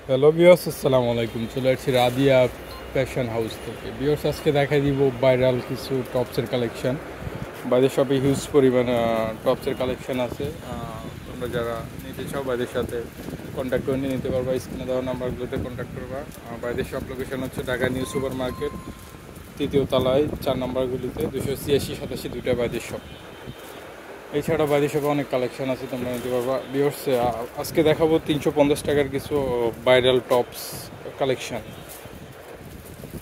Hello viewers, আসসালামু আলাইকুম। চলে আসছি রাদিয়া ফ্যাশন হাউস থেকে। ভিউয়ার্স, আজকে দেখাই দিব ভাইরাল কিছু টপসের কালেকশন। বাইরের শপে হিউজ পরিমাণ টপসের কালেকশন আছে। তোমরা যারা নিতে চাও বাইরের সাথে কন্ট্যাক্ট করে নিয়ে নিতে পারবা। স্ক্রিনে দেওয়া নাম্বারগুলোতে কন্ট্যাক্ট করবা। বাইরের শপ লোকেশন হচ্ছে ঢাকা নিউ সুপার মার্কেট, তৃতীয় তলায় 4 নম্বরগুলিতে 286-87 দুইটা বাইরের শপ। এছাড়া বাইরের শপে অনেক কালেকশন আছে, তোমরা নিতে পারবা। ভিউয়ার্স, আজকে দেখাবো 350 টাকার কিছু ভাইরাল টপস কালেকশন।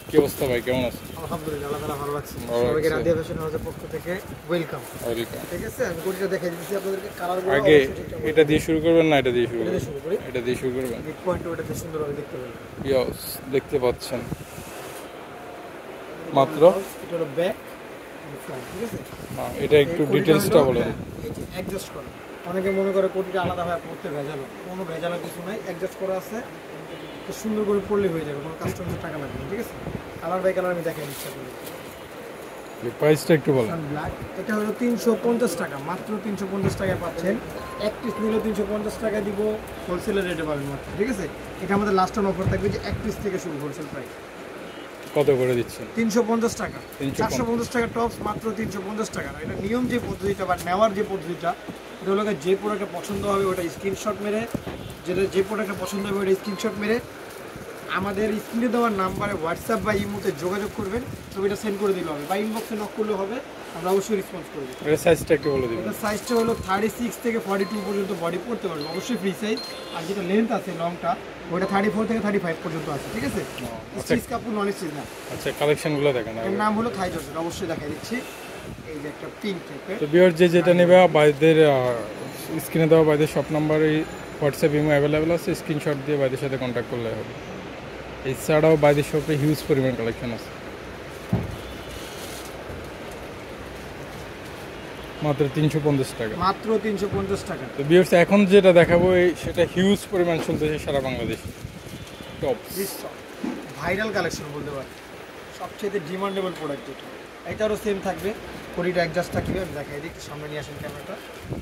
কি অবস্থা ভাই, কেমন আছে? আলহামদুলিল্লাহ, আল্লাহ তাআলা ভালো রাখছেন। ভালো সবাইকে লাগছে। রাদিয়া ফ্যাশন হাউসের পক্ষ থেকে ওয়েলকাম। ওয়েলকাম। ঠিক আছে, আমি কোটিটা দেখাই দিচ্ছি আপনাদেরকে। কালারগুলো আগে অবশ্যই ঠিকঠাক এটা দিয়ে শুরু করবেন না এটা দিয়ে শুরু এটা করবেন? দিয়ে শুরু করি। এটা দিয়ে শুরু করবেন। বিগ পয়েন্ট ওটাতে সুন্দরভাবে দেখতে পাবেন। ভিউয়ার্স, দেখতে পাচ্ছেন মাত্র। এটা হলো ব্যাক ফ্রন্ট, ঠিক আছে? এটা একটু ডিটেলসটা বলেন। এই যে অ্যাডজাস্ট করা, অনেকে মনে করে কোটিটা আলাদা ভাবে পড়তে ভেজালো, কোনো ভেজালো কিছু নাই। অ্যাডজাস্ট করা আছে, তো সুন্দর করে পড়লে হয়ে যাবে, কোনো কাস্টমারের টাকা লাগবে না। ঠিক আছে, কালার বাই কালার আমি দেখাই দিচ্ছি আপনাদের। প্রাইসটা একটু বলেন। ব্ল্যাক, এটা হলো 350 টাকা, মাত্র 350 টাকায় পাচ্ছেন। এক পিস নিলে 350 টাকা দিব, হোলসেলের রেটে পাবেন মাত্র। ঠিক আছে, এটা আমাদের লাস্ট টাইম অফার থাকবে যে এক পিস থেকে শুরু, হোলসেল প্রাইস কত করে দিচ্ছেন? 350 টাকা। 350 450 টাকা টপস, মাত্র 350 টাকা। এটা নিয়ম যে পদ্ধতিটা বা নেওয়ার যে পদ্ধতিটা, এটা হলো যে প্রোডাক্টটা পছন্দ হবে ওটা স্ক্রিনশট মেরে, যে প্রোডাক্টটা পছন্দ হবে ওটা স্ক্রিনশট মেরে আমাদের স্ক্রিনে দেওয়ার নাম্বারে হোয়াটসঅ্যাপ বা ইমোতে যোগাযোগ করবেন, ছবিটা সেন্ড করে দিলে হবে, বা ইনবক্সে নক করলে হবে, আমরা অবশ্যই রেসপন্স করব। এটা সাইজটা একটু বলে দিবেন। এটা সাইজটা হলো 36 থেকে 42 পর্যন্ত বডি পড়তে পারবে, অবশ্যই ফ্রি সাইজ। আর যেটা লেন্থ আছে লংটা, ওটা 34 থেকে 35 পর্যন্ত আছে। ঠিক আছে, স্টিচ কাপড়, নন স্টিচ না। আচ্ছা, কালেকশনগুলো দেখেন। এর নাম হলো থাই জর্জেট, অবশ্যই দেখাই দিচ্ছি। এই যে একটা পিঙ্ক টাইপের। তো ভিউয়ার্স, যেটা নেবে বাইদের স্ক্রিনে দেওয়া বাইদের শপ নাম্বারে হোয়াটসঅ্যাপ ইমো অ্যাভেলেবেল আছে, স্ক্রিনশট দিয়ে বাইদের সাথে কন্ট্যাক্ট করলে হবে। এছাড়াও বাইদের শপে হিউজ পরিমাণ কালেকশন আছে। মাত্র 350 টাকা। মাত্র 350 টাকা। তো ভিউয়ার্স, এখন যেটা দেখাবো সেটা হিউজ পরিমাণ চলতেছে সারা বাংলাদেশে। টপস ভাইরাল কালেকশন বলতে পারি, সবচেয়ে ডিমান্ডেবল প্রোডাক্ট এটা। এটারও সেম থাকবে, কোটিটা অ্যাডজাস্টটা কীভাবে আমি দেখাই দিই, একটু সামনে নিয়ে আসেন ক্যামেরাটা।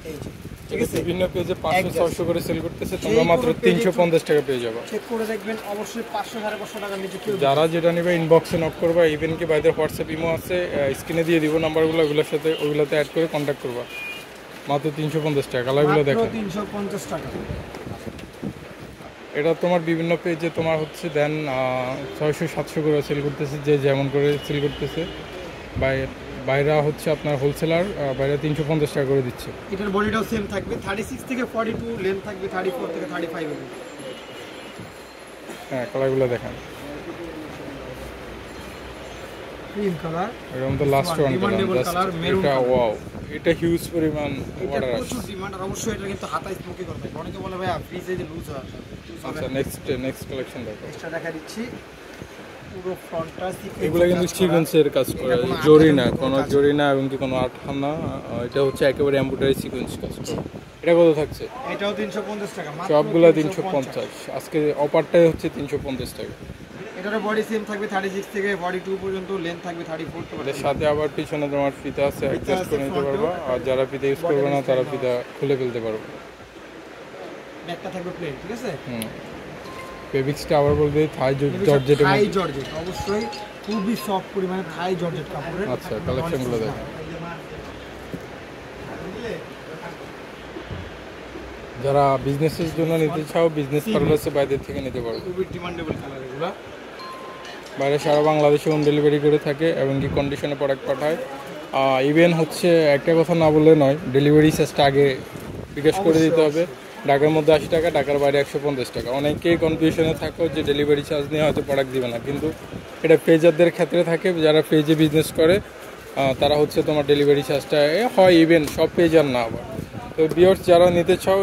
এই যে, ঠিক আছে, বিভিন্ন পেজে 500-600 করে সেল করতেছে, তোমরা মাত্র 350 টাকা পেয়ে যাবে। চেক করে দেখবেন, অবশ্যই 500-550 টাকার নিচে কেউ। যারা যেটা নেবে ইনবক্সে নক করবা, ইভেন কি বাইদের হোয়াটসঅ্যাপ ইমো আছে, স্ক্রিনে দিয়ে দিব নাম্বারগুলো, ওগুলোতে অ্যাড করে কন্ট্যাক্ট করবা। মাত্র 350 টাকা। কালারগুলো দেখো, 350 টাকা। এটা তোমার বিভিন্ন পেজে তোমার হচ্ছে দেন 600-700 করে সেল করতেছে, যে যেমন করে সেল করতেছে। বাইরা হচ্ছে আপনার হোলসেলার, বাইরে 350 টাকা করে দিচ্ছে। এটার বডিটাও সেম থাকবে, 36 থেকে 42, লেন্থ থাকবে 34 থেকে 35 এর। হ্যাঁ, কালারগুলো দেখেন। ক্রিম কালার, এরকম তো লাস্ট ওয়ান কালার মেরুন। এটা ওয়াও, এটা হিউজ পরিমাণ এটা অর্ডার আসে। প্রচুর ডিমান্ড, আর অবশ্যই এটা কিন্তু হাতা স্মোকি করবে। অনেকে বলে ভাই ফ্রি সাইজে লুজ হয়। আচ্ছা, নেক্সট কালেকশন দেখো। এক্সট্রা দেখা দিচ্ছি, পুরো ফ্রন্টটা সিকোয়েন্স। এগুলো কিন্তু সিকোয়েন্সের কাজ করে, জরি না, কোনো জরি না এবং কি কোনো আঠা না। এটা হচ্ছে একেবারে এমব্রয়ডারি সিকোয়েন্স কাজ করে। এটা কত থাকছে? এটাও 350 টাকা, মাত্র সবগুলো 350। আজকে অফারটাই হচ্ছে 350 টাকা। এটারও বডি সেম থাকবে, 36 থেকে 42 পর্যন্ত, লেন্থ থাকবে 34 এর পর্যন্ত। সাথে আবার পিছনে তোমার ফিতা আছে, অ্যাডজাস্ট করে নিতে পারবা। আর যারা ফিতা ইউজ করবে না তারা ফিতা খুলে ফেলতে পারবে। ব্যাকটা থাকবে প্লেন, ঠিক আছে। ফেব্রিক্সটা আবার বলবে থাই জর্জেট। থাই জর্জেট, অবশ্যই খুবই সফট পরিমাণে থাই জর্জেট কাপড়ের। আচ্ছা, কালেকশনগুলো দেখো। যারা বিজনেসের জন্য নিতে চাও, বিজনেস পারপাসে বাইরের থেকে নিতে পারবে। খুবই ডিমান্ডেবল কালার এগুলো। বাইরে সারা বাংলাদেশে হোম ডেলিভারি করে থাকে এবং কি কন্ডিশনে প্রোডাক্ট পাঠায়। ইভেন হচ্ছে একটা কথা না বললে নয়, ডেলিভারি চার্জটা আগে বিকাশ করে দিতে হবে। ঢাকার মধ্যে 80 টাকা, ঢাকার বাইরে 150 টাকা। অনেকেই কনফিউশনে থাকো যে ডেলিভারি চার্জ নিয়ে হয়তো প্রোডাক্ট দিবে না, কিন্তু এটা পেজারদের ক্ষেত্রে থাকে। যারা পেজে বিজনেস করে তারা হচ্ছে তোমার ডেলিভারি চার্জটা হয়, ইভেন সব পেজার না আবার। তো ভিউয়ার্স, যারা নিতে চাও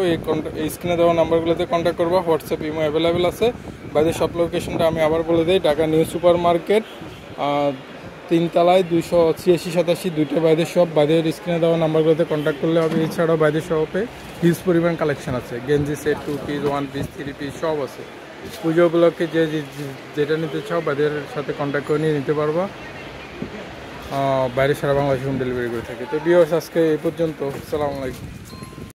এই স্ক্রিনে দেওয়া নাম্বারগুলোতে কন্ট্যাক্ট করবা, হোয়াটসঅ্যাপ ইমো অ্যাভেলেবেল আছে। বাইরের সব লোকেশনটা আমি আবার বলে দিই, ঢাকা নিউ সুপার মার্কেট, 3 তলায় 286-87 দুইটা বাইরের শপ। বাইরের স্ক্রিনে দেওয়া নাম্বারগুলোতে কন্ট্যাক্ট করলে হবে। এছাড়াও বাইরের শপে হিউজ পরিমাণ কালেকশন আছে, গেঞ্জি সেট, 2 পিস, 1 পিস, 3 পিস সব আছে। পুজো উপলক্ষে যেটা নিতে চাও বাইরের সাথে কন্ট্যাক্ট করে নিয়ে নিতে পারবা। বাইরে সারা বাংলাদেশে হোম ডেলিভারি করে থাকে। তো ভিউয়ার্স, আজকে এই পর্যন্ত। আসসালামু আলাইকুম।